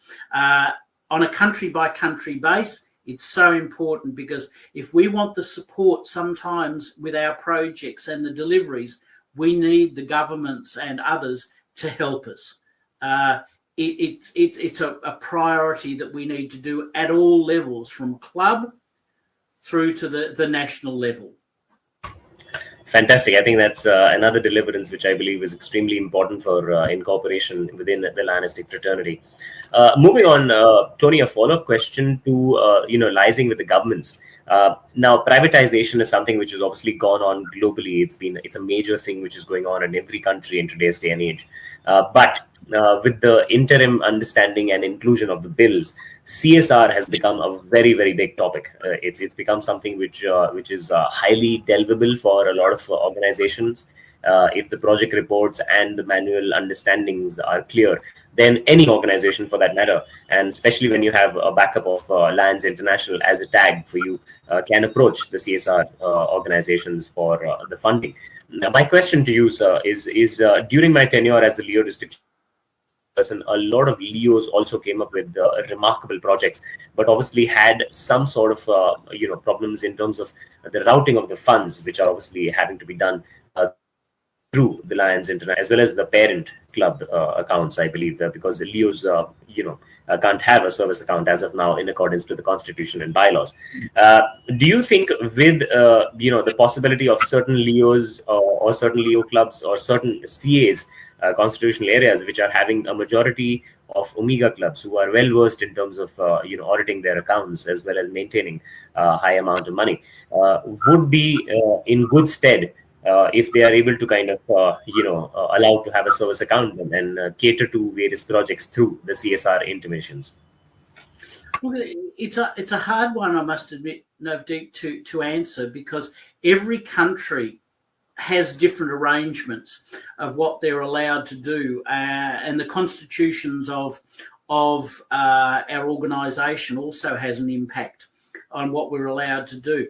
On a country-by-country base, it's so important, because if we want the support sometimes with our projects and the deliveries, we need the governments and others to help us. It's a priority that we need to do at all levels, from club through to the national level. Fantastic. I think that's another deliverance which I believe is extremely important for incorporation within the Lionistic fraternity. Moving on, Tony, a follow-up question to liaising with the governments. Now, privatization is something which has obviously gone on globally. It's a major thing which is going on in every country in today's day and age. But with the interim understanding and inclusion of the bills, CSR has become a very, very big topic. It's become something which is highly delvable for a lot of organizations. If the project reports and the manual understandings are clear, then any organization for that matter, and especially when you have a backup of Lions International as a tag for you, can approach the CSR organizations for the funding. Now, my question to you, sir, is during my tenure as the Leo district person, a lot of Leos also came up with remarkable projects, but obviously had some sort of problems in terms of the routing of the funds, which are obviously having to be done through the Lions International, as well as the parent club accounts, I believe, because the Leos, can't have a service account as of now in accordance to the constitution and bylaws. Do you think with, the possibility of certain Leos or certain Leo clubs or certain CAs, constitutional areas, which are having a majority of Omega clubs who are well versed in terms of, auditing their accounts as well as maintaining a high amount of money, would be in good stead if they are able to kind of, allowed to have a service account and cater to various projects through the CSR intimations? Well, it's a hard one, I must admit, Navdeep, to answer, because every country has different arrangements of what they're allowed to do, and the constitutions of our organisation also has an impact on what we're allowed to do.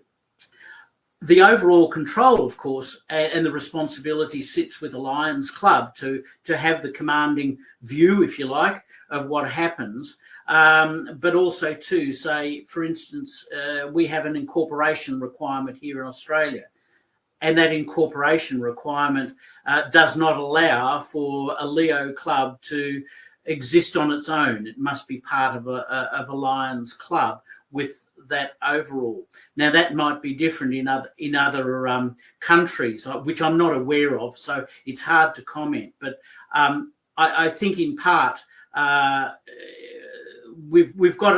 The overall control, of course, and the responsibility sits with the Lions Club to have the commanding view, if you like, of what happens. But also to say, for instance, we have an incorporation requirement here in Australia, and that incorporation requirement does not allow for a Leo club to exist on its own. It must be part of a Lions Club with that overall. Now, that might be different in other countries, which I'm not aware of, so it's hard to comment. But I think in part we've got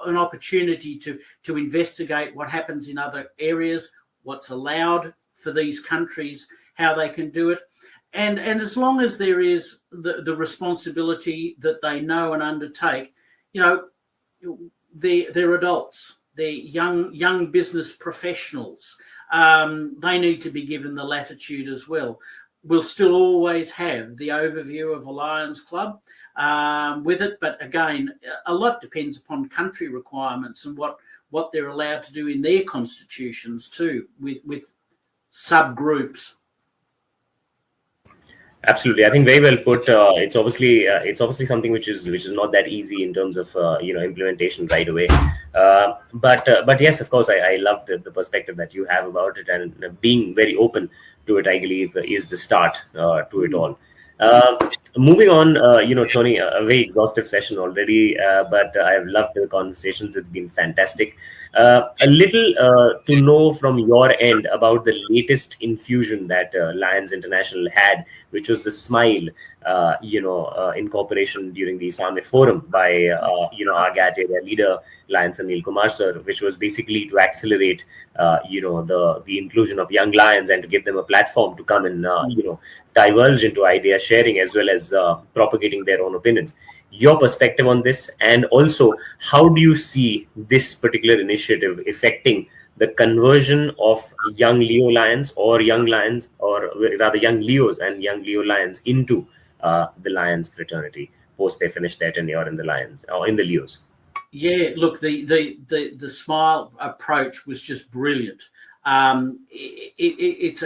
an opportunity to investigate what happens in other areas, what's allowed for these countries, how they can do it. And as long as there is the responsibility that they know and undertake, they're adults, they're young business professionals. They need to be given the latitude as well. We'll still always have the overview of a Lions Club with it, but again, a lot depends upon country requirements and what they're allowed to do in their constitutions too, with subgroups. Absolutely, I think very well put. It's obviously something which is not that easy in terms of implementation right away. But yes, of course, I love the perspective that you have about it, and being very open to it, I believe, is the start to it all. Moving on, Tony, a very exhaustive session already, but I've loved the conversations. It's been fantastic. A little to know from your end about the latest infusion that Lions International had, which was the Smile, incorporation during the Summit Forum by, our GAT area leader, Lion Sunil Kumar sir, which was basically to accelerate, the inclusion of young lions and to give them a platform to come and, divulge into idea sharing as well as propagating their own opinions. Your perspective on this, and also how do you see this particular initiative affecting the conversion of young Leo lions or young lions, or rather young Leos and young Leo lions into the Lions fraternity post they finish their tenure in the Lions or in the Leos? Yeah, look, the Smile approach was just brilliant. It's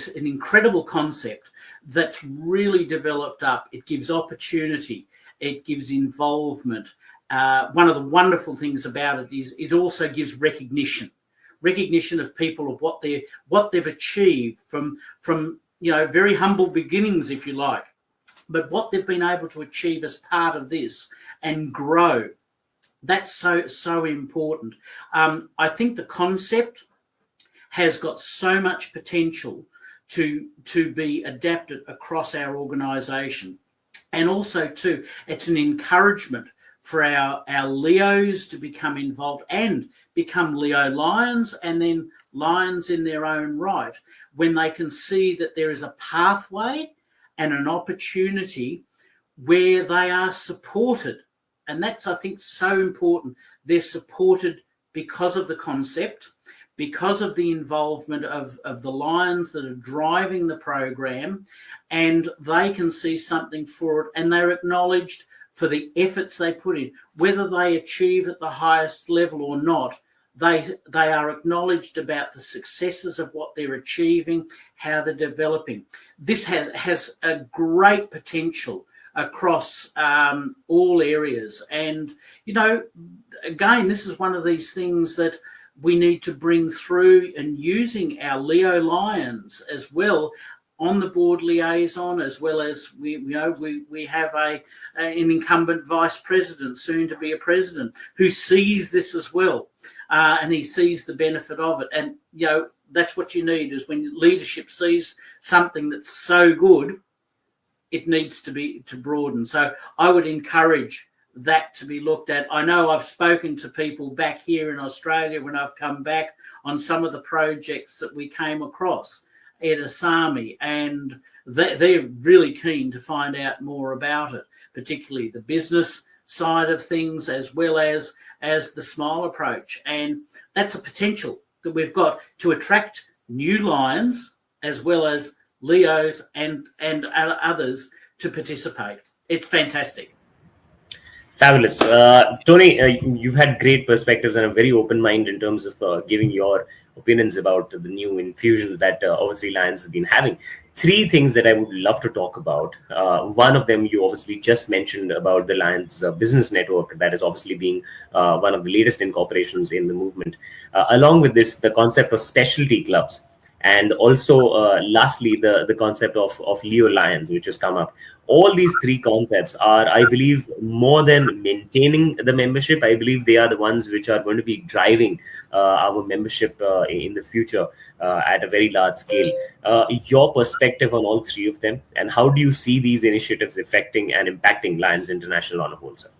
an incredible concept that's really developed up. It gives opportunity. It gives involvement. One of the wonderful things about it is it also gives recognition of people of what they've achieved from very humble beginnings, if you like, but what they've been able to achieve as part of this and grow. That's so important. I think the concept has got so much potential to be adapted across our organisation. And also, too, it's an encouragement for our Leos to become involved and become Leo Lions, and then Lions in their own right, when they can see that there is a pathway and an opportunity where they are supported. And that's, I think, so important. They're supported because of the concept, because of the involvement of the Lions that are driving the program, and they can see something for it, and they're acknowledged for the efforts they put in. Whether they achieve at the highest level or not, they are acknowledged about the successes of what they're achieving, how they're developing. This has a great potential across all areas. And, again, this is one of these things that we need to bring through, and using our Leo Lions as well on the board liaison, as well as we have an incumbent vice president, soon to be a president, who sees this as well, and he sees the benefit of it. And that's what you need, is when leadership sees something that's so good, it needs to broaden. So I would encourage that to be looked at. I know I've spoken to people back here in Australia when I've come back on some of the projects that we came across at Asami, and they're really keen to find out more about it, particularly the business side of things as well as the Smile approach. And that's a potential that we've got to attract new Lions as well as Leos and others to participate. It's fantastic. Fabulous. Tony, you've had great perspectives and a very open mind in terms of giving your opinions about the new infusions that obviously Lions has been having. Three things that I would love to talk about. One of them you obviously just mentioned about the Lions business network that is obviously being one of the latest incorporations in the movement. Along with this, the concept of specialty clubs. And also, lastly, the concept of Leo Lions, which has come up. All these three concepts are, I believe, more than maintaining the membership. I believe they are the ones which are going to be driving our membership in the future at a very large scale. Your perspective on all three of them, and how do you see these initiatives affecting and impacting Lions International on a whole, sir?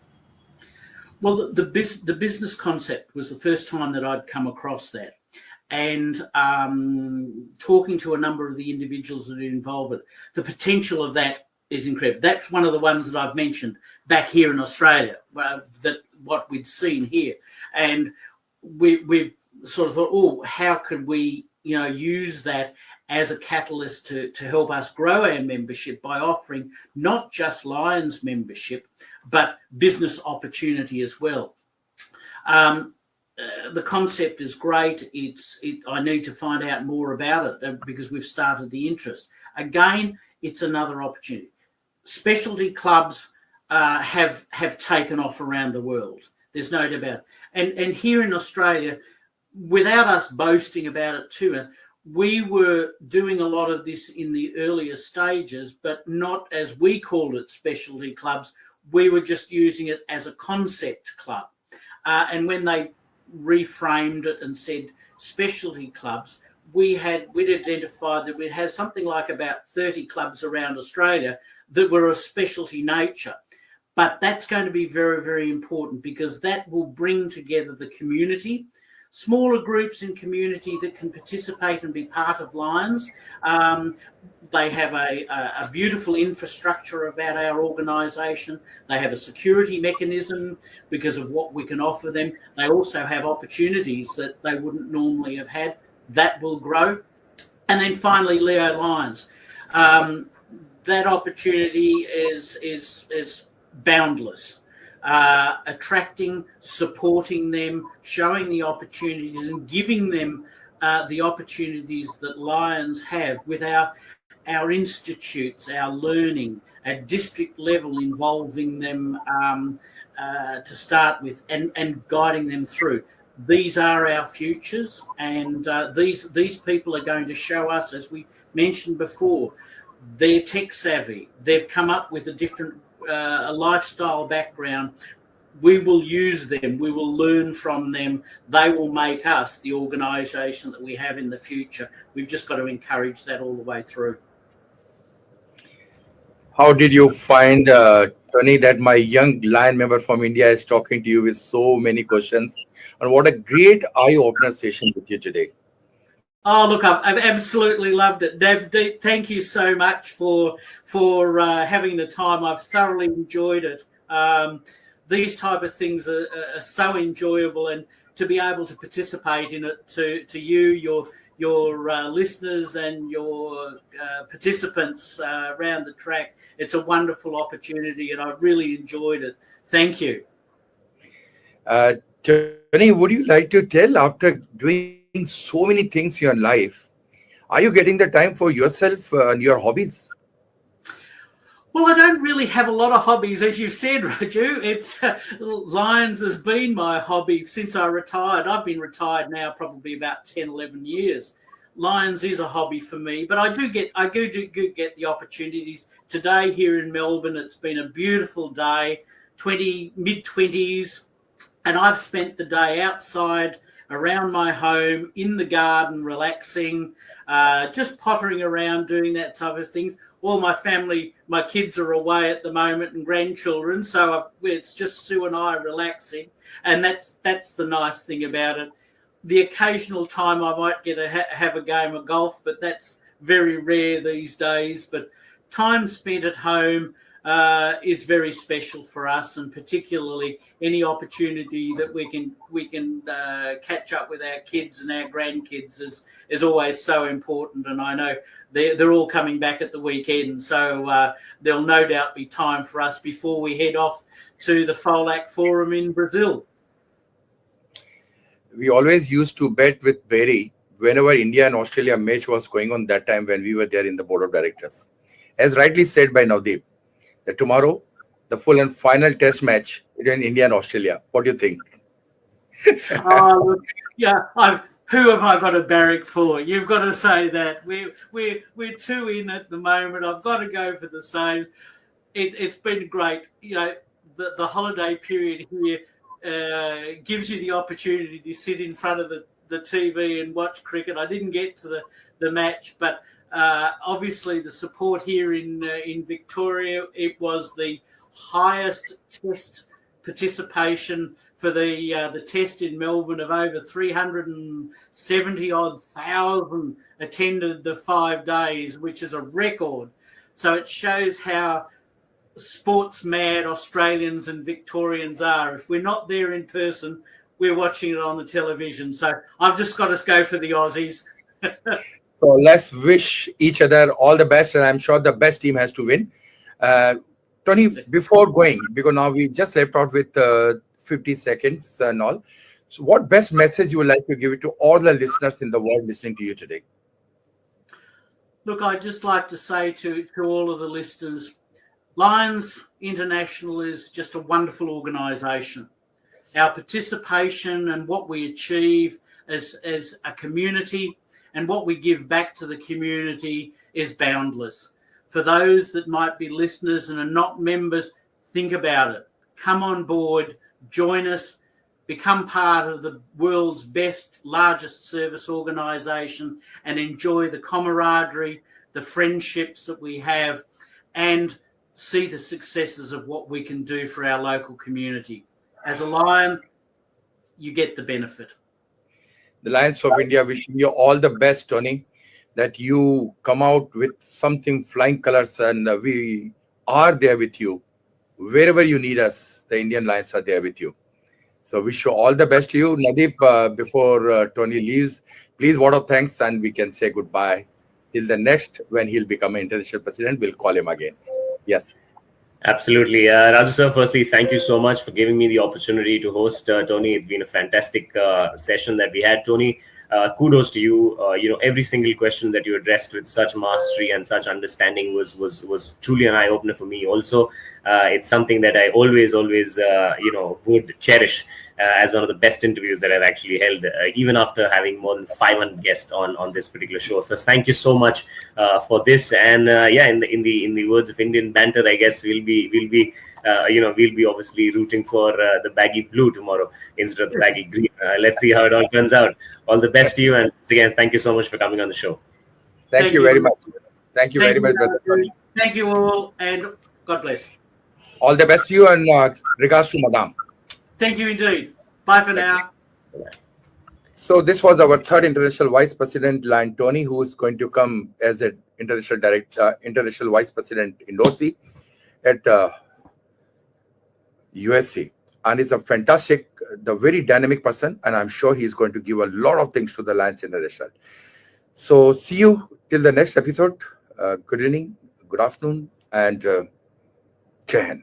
Well, the business concept was the first time that I'd come across that. And talking to a number of the individuals that are involved with it, the potential of that is incredible. That's one of the ones that I've mentioned back here in Australia, that what we'd seen here. And we've sort of thought, how could we use that as a catalyst to help us grow our membership by offering not just Lions membership, but business opportunity as well. The concept is great. I need to find out more about it because we've started the interest. Again, it's another opportunity. Specialty clubs have taken off around the world. There's no doubt about it. And here in Australia, without us boasting about it too, we were doing a lot of this in the earlier stages, but not as we called it specialty clubs. We were just using it as a concept club. And when they reframed it and said specialty clubs, we'd identified that we'd have something like about 30 clubs around Australia that were of specialty nature. But that's going to be very, very important, because that will bring together the community, smaller groups in community that can participate and be part of Lions. They have a beautiful infrastructure about our organisation. They have a security mechanism because of what we can offer them. They also have opportunities that they wouldn't normally have had. That will grow. And then finally, Leo Lions. That opportunity is boundless. Attracting, supporting them, showing the opportunities and giving them the opportunities that Lions have with our institutes, our learning, at district level, involving them to start with and guiding them through. These are our futures, and these people are going to show us, as we mentioned before, they're tech savvy. They've come up with a different lifestyle background. We will use them. We will learn from them. They will make us the organisation that we have in the future. We've just got to encourage that all the way through. How did you find, Tony, that my young Lion member from India is talking to you with so many questions? And what a great eye-opener session with you today. Oh, look, I've absolutely loved it. Dev, thank you so much for having the time. I've thoroughly enjoyed it. These type of things are so enjoyable, and to be able to participate in it to you, your listeners and your participants around the track, it's a wonderful opportunity, and I really enjoyed it. Thank you. Tony, would you like to tell, after doing so many things in your life, are you getting the time for yourself and your hobbies? Well, I don't really have a lot of hobbies, as you said, Raju. It's Lions has been my hobby since I retired. I've been retired now probably about 10, 11 years. Lions is a hobby for me, but I do get the opportunities. Today here in Melbourne, it's been a beautiful day, mid-20s, and I've spent the day outside around my home, in the garden, relaxing, just pottering around, doing that type of things. All my family, my kids are away at the moment, and grandchildren, so it's just Sue and I relaxing, and that's the nice thing about it. The occasional time I might get have a game of golf, but that's very rare these days. But time spent at home is very special for us, and particularly any opportunity that we can catch up with our kids and our grandkids is always so important. And I know they're all coming back at the weekend, so there'll no doubt be time for us before we head off to the FOLAC Forum in Brazil. We always used to bet with Barry whenever India and Australia match was going on, that time when we were there in the board of directors. As rightly said by Navdeep, that tomorrow, the full and final test match between India and Australia. What do you think? Who have I got a barrack for? You've got to say that. We're two in at the moment. I've got to go for the same. It's been great. You know, the holiday period here gives you the opportunity to sit in front of the TV and watch cricket. I didn't get to the match, but obviously the support here in Victoria, it was the highest test participation for the test in Melbourne of over 370,000 attended the 5 days, which is a record. So it shows how sports mad Australians and Victorians are. If we're not there in person, we're watching it on the television. So I've just got to go for the Aussies. So let's wish each other all the best, and I'm sure the best team has to win. Tony, before going, because now we just left out with 50 seconds and all, so what best message you would like to give it to all the listeners in the world listening to you today? Look, I'd just like to say to all of the listeners, Lions International is just a wonderful organisation. Our participation and what we achieve as a community and what we give back to the community is boundless. For those that might be listeners and are not members, think about it. Come on board, join us, become part of the world's best, largest service organisation, and enjoy the camaraderie, the friendships that we have, and see the successes of what we can do for our local community. As a Lion, you get the benefit. The Lions of India wishing you all the best, Tony, that you come out with something flying colors, and we are there with you. Wherever you need us, the Indian Lions are there with you. So wish you all the best to you. Nadeep, before Tony leaves, please word of thanks, and we can say goodbye till the next, when he'll become an international president. We'll call him again. Yes. Absolutely. Raju sir, firstly, thank you so much for giving me the opportunity to host Tony. It's been a fantastic session that we had. Tony, kudos to you. Every single question that you addressed with such mastery and such understanding was truly an eye-opener for me. Also, it's something that I always would cherish as one of the best interviews that I've actually held, even after having more than 500 guests on this particular show. So thank you so much for this. And in the words of Indian banter, I guess we'll be obviously rooting for the baggy blue tomorrow instead of the baggy green. Let's see how it all turns out. All the best to you, and again, thank you so much for coming on the show. Thank you very much. Thank you very much, brother Tony. Thank you all, and God bless. All the best to you, and regards to Madame. Thank you indeed. Bye for now. So this was our third international vice president, Lion Tony, who is going to come as an international vice president in Dorsey at USC. And it's a fantastic, the very dynamic person, and I'm sure he's going to give a lot of things to the Lions International. So see you till the next episode. Good evening, good afternoon, and Jai Hind.